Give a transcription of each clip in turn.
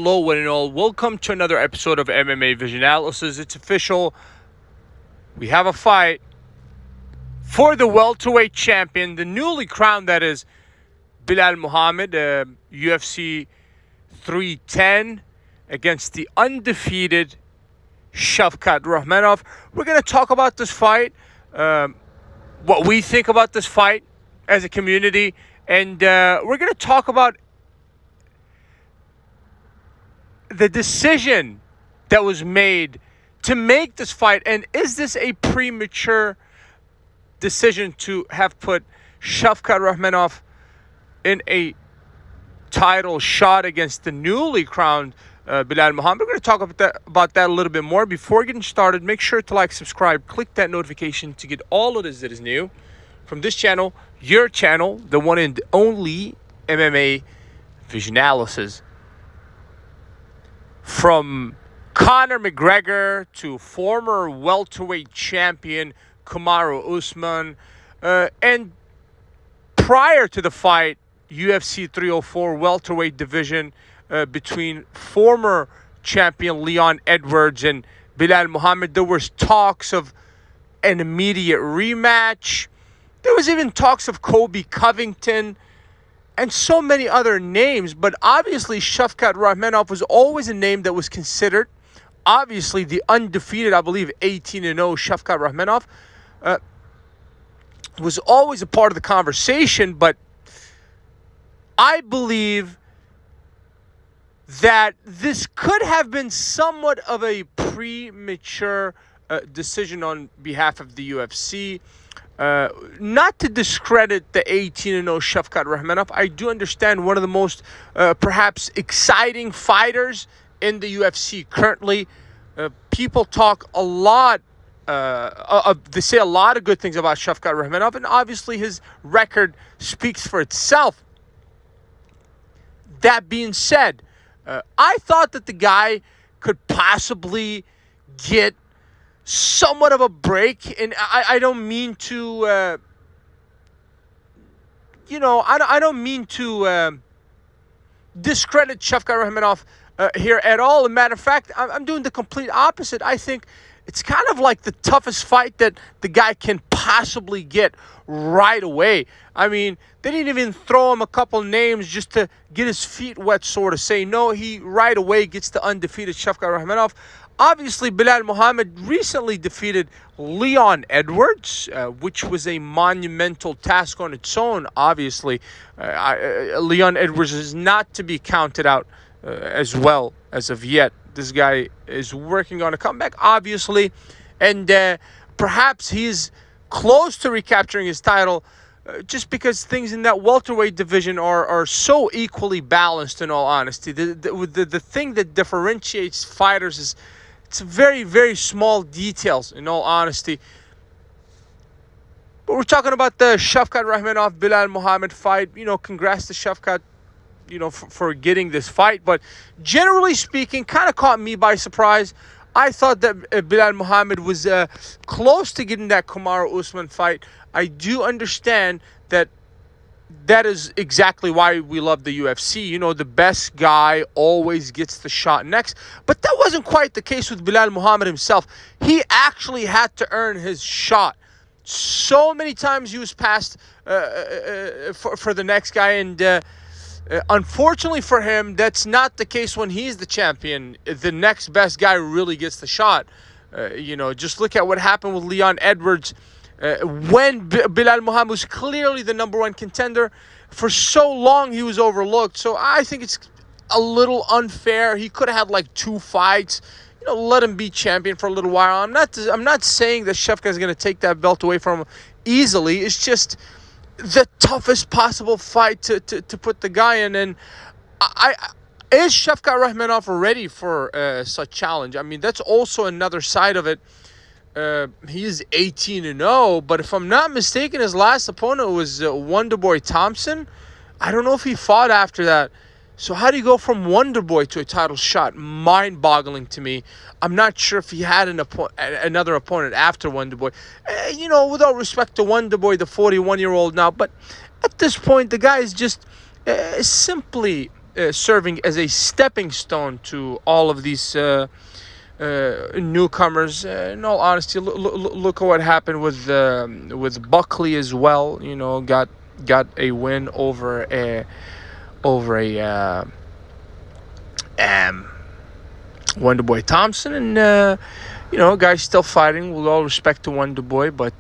Hello, one and all. Welcome to another episode of MMA Vision Analysis. It's official. We have a fight for the welterweight champion, the newly crowned, that is, Belal Muhammad, UFC 310, against the undefeated Shavkat Rakhmonov. We're going to talk about this fight, what we think about this fight as a community, and we're going to talk about the decision that was made to make this fight, and is this a premature decision to have put Shavkat Rakhmonov in a title shot against the newly crowned Belal Muhammad? We're going to talk about that a little bit more. Before getting started, make sure to like, subscribe, click that notification to get all of this that is new from this channel, your channel, the one and only MMA Vision Analysis. From Conor McGregor to former welterweight champion Kamaru Usman, and prior to the fight, UFC 304 welterweight division between former champion Leon Edwards and Belal Muhammad, there was talks of an immediate rematch. There was even talks of Kobe Covington and so many other names, but obviously Shavkat Rakhmonov was always a name that was considered. Obviously, the undefeated, I believe, 18-0 Shavkat Rakhmonov was always a part of the conversation, but I believe that this could have been somewhat of a premature decision on behalf of the UFC. Not to discredit the 18-0 Shavkat Rakhmonov. I do understand one of the most perhaps exciting fighters in the UFC currently. People talk a lot, they say a lot of good things about Shavkat Rakhmonov, and obviously his record speaks for itself. That being said, I thought that the guy could possibly get somewhat of a break, and I don't mean to, I don't mean to discredit Shavkat Rakhmonov here at all. As a matter of fact, I'm doing the complete opposite. I think it's kind of like the toughest fight that the guy can possibly get right away. I mean, they didn't even throw him a couple names just to get his feet wet, sort of say. No, he right away gets the undefeated Shavkat Rakhmonov. Obviously, Belal Muhammad recently defeated Leon Edwards, which was a monumental task on its own, obviously. Leon Edwards is not to be counted out as well as of yet. This guy is working on a comeback, obviously, and perhaps he's close to recapturing his title just because things in that welterweight division are so equally balanced, in all honesty. The thing that differentiates fighters is it's very, very small details, in all honesty. But we're talking about the Shavkat Rakhmonov Belal Muhammad fight. Congrats to Shavkat, for getting this fight. But generally speaking, kind of caught me by surprise. I thought that Belal Muhammad was close to getting that Kamaru Usman fight. I do understand that is exactly why we love the UFC. The best guy always gets the shot next. But that wasn't quite the case with Belal Muhammad himself. He actually had to earn his shot. So many times he was passed for the next guy, and unfortunately for him, that's not the case when he's the champion. The next best guy really gets the shot. Just look at what happened with Leon Edwards. When Belal Muhammad was clearly the number one contender, for so long he was overlooked. So I think it's a little unfair. He could have had like 2 fights. Let him be champion for a little while. I'm not saying that Shavkat is going to take that belt away from him easily. It's just the toughest possible fight to put the guy in. And is Shavkat Rakhmonov ready for such challenge? I mean, that's also another side of it. He is 18-0, but if I'm not mistaken, his last opponent was Wonderboy Thompson. I don't know if he fought after that. So how do you go from Wonderboy to a title shot? Mind-boggling to me. I'm not sure if he had another opponent after Wonderboy. Without respect to Wonderboy, the 41-year-old now, but at this point, the guy is just simply serving as a stepping stone to all of these newcomers. In all honesty, look at what happened with Buckley as well. You know, got a win over a Wonderboy Thompson, and you know, guys still fighting. With all respect to Wonderboy, but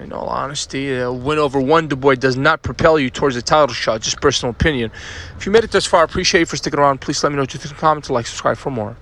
in all honesty, a win over Wonderboy does not propel you towards a title shot. Just personal opinion. If you made it this far, I appreciate you for sticking around. Please let me know what you think in the comments. Like, subscribe for more.